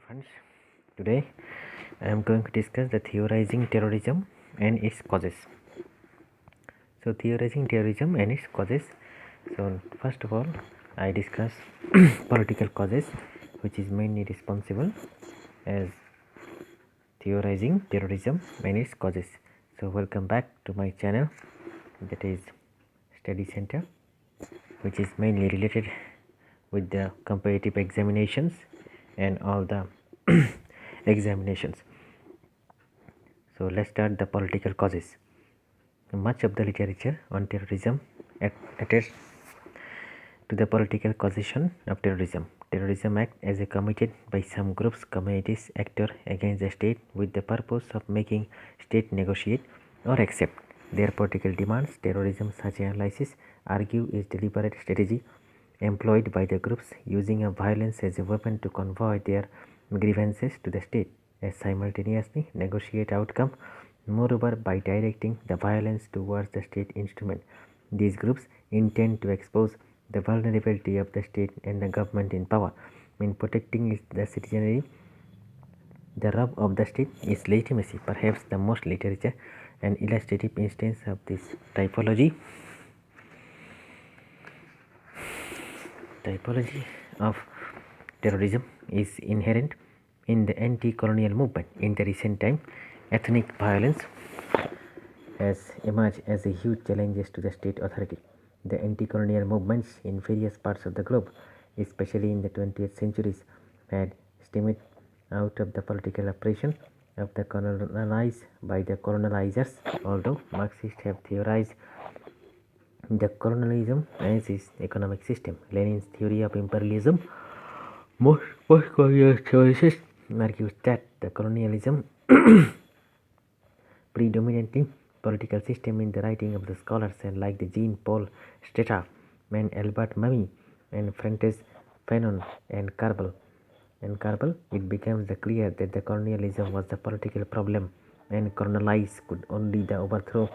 friends. Today I am going to discuss the theorizing terrorism and its causes. So, theorizing terrorism and its causes. So, first of all, I discuss political causes, which is mainly responsible as theorizing terrorism and its causes. So, welcome back to my channel, that is Study Center, which is mainly related with the comparative examinations and all the examinations. So let's start the political causes. Much of the literature on terrorism attends to the political causation of terrorism. Terrorism acts as a committed by some groups, communities, actors against the state with the purpose of making state negotiate or accept their political demands. Terrorism, such analysis argue, is deliberate strategy employed by the groups using violence as a weapon to convey their grievances to the state and simultaneously negotiate outcome. Moreover, by directing the violence towards the state instrument, these groups intend to expose the vulnerability of the state and the government in power in protecting the citizenry. The rub of the state is legitimacy. Perhaps the most literature and illustrative instance of this typology of terrorism is inherent in the anti-colonial movement. In the recent time, ethnic violence has emerged as a huge challenge to the state authority. The anti-colonial movements in various parts of the globe, especially in the 20th centuries, had stemmed out of the political oppression of the colonized by the colonizers. Although Marxists have theorized the colonialism as its economic system, Lenin's theory of imperialism, most post-colonial theorists argues that the colonialism predominantly political system. In the writing of the scholars like the Jean-Paul Sartre and Albert Memmi and Frances Fanon and Carball, it becomes clear that the colonialism was the political problem and colonized could only overthrow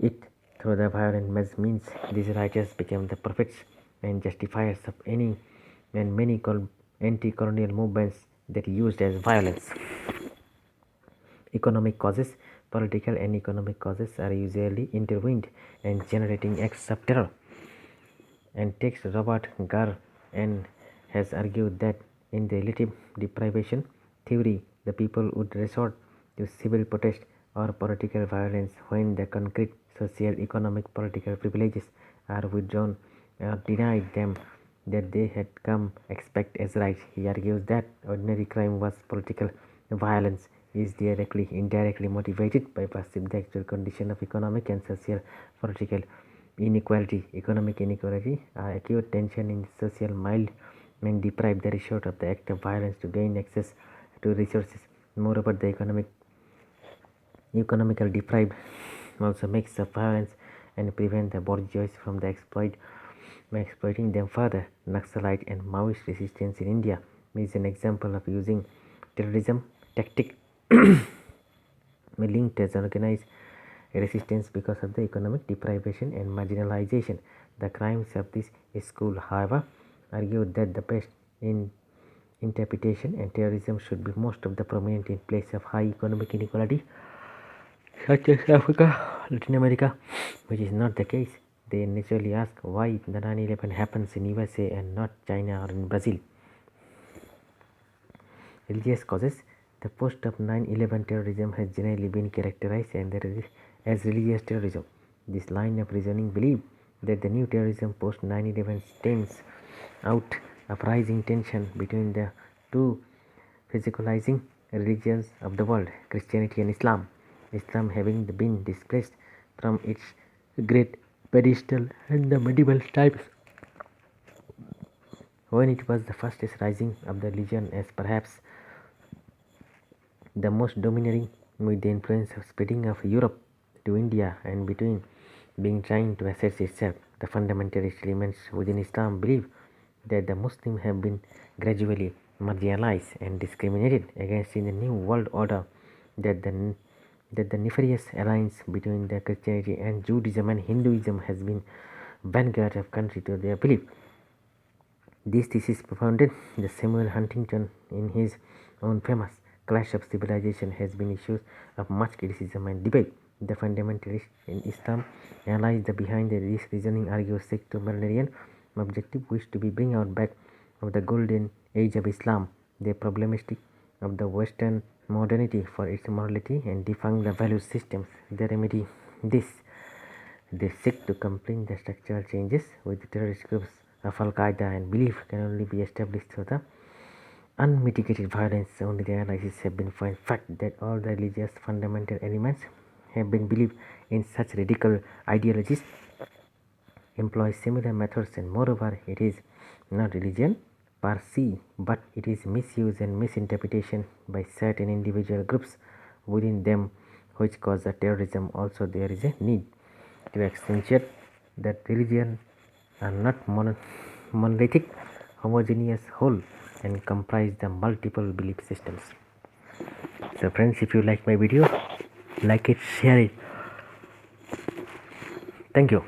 it through the violent means. These writers became the prophets and justifiers of any and many anti-colonial movements that used as violence. Economic causes. Political and economic causes are usually intertwined and generating acts of terror. And text Robert Garr and has argued that in the relative deprivation theory, the people would resort to civil protest or political violence when the concrete social, economic, political privileges are withdrawn or denied them that they had come expect as right. He argues that ordinary crime was political violence is directly, indirectly motivated by perceived the actual condition of economic and social, political inequality. Economic inequality, acute tension in social mild and deprive the resort of the act of violence to gain access to resources. Moreover, the economical deprived also makes of violence and prevent the bourgeois from the exploiting them further. Naxalite and Maoist resistance in India is an example of using terrorism tactic linked as organized resistance because of the economic deprivation and marginalization. The crimes of this school, however, argued that the best in interpretation and terrorism should be most of the prominent in place of high economic inequality, such as Africa, Latin America, which is not the case. They naturally ask why the 9/11 happens in USA and not China or in Brazil. Religious causes. The post of 9/11 terrorism has generally been characterized as religious terrorism. This line of reasoning believes that the new terrorism post 9/11 stems out of rising tension between the two physicalizing religions of the world, Christianity and Islam. Islam having been displaced from its great pedestal in the medieval times, when it was the fastest rising of the religion, as perhaps the most domineering, with the influence of spreading of Europe to India and between being trying to assess itself. The fundamentalist elements within Islam believe that the Muslims have been gradually marginalized and discriminated against in the new world order, that the nefarious alliance between the Christianity and Judaism and Hinduism has been vanguard of country to their belief. This thesis propounded the Samuel Huntington in his own famous Clash of Civilization has been issues of much criticism and debate. The fundamentalists in Islam analyze the behind this reasoning argue sectarian objective wish to be bring out back of the golden age of Islam. They problematic of the Western modernity for its morality and define the value systems. They remedy this. They seek to complete the structural changes with the terrorist groups of Al-Qaeda and belief can only be established through the unmitigated violence. Only the analysis have been found fact that all the religious fundamental elements have been believed in such radical ideologies employ similar methods, and moreover it is not religion per se, but it is misuse and misinterpretation by certain individual groups within them which cause the terrorism. Also there is a need to accentuate that religion are not monolithic homogeneous whole and comprise the multiple belief systems. So friends, if you like my video, like it, share it. Thank you.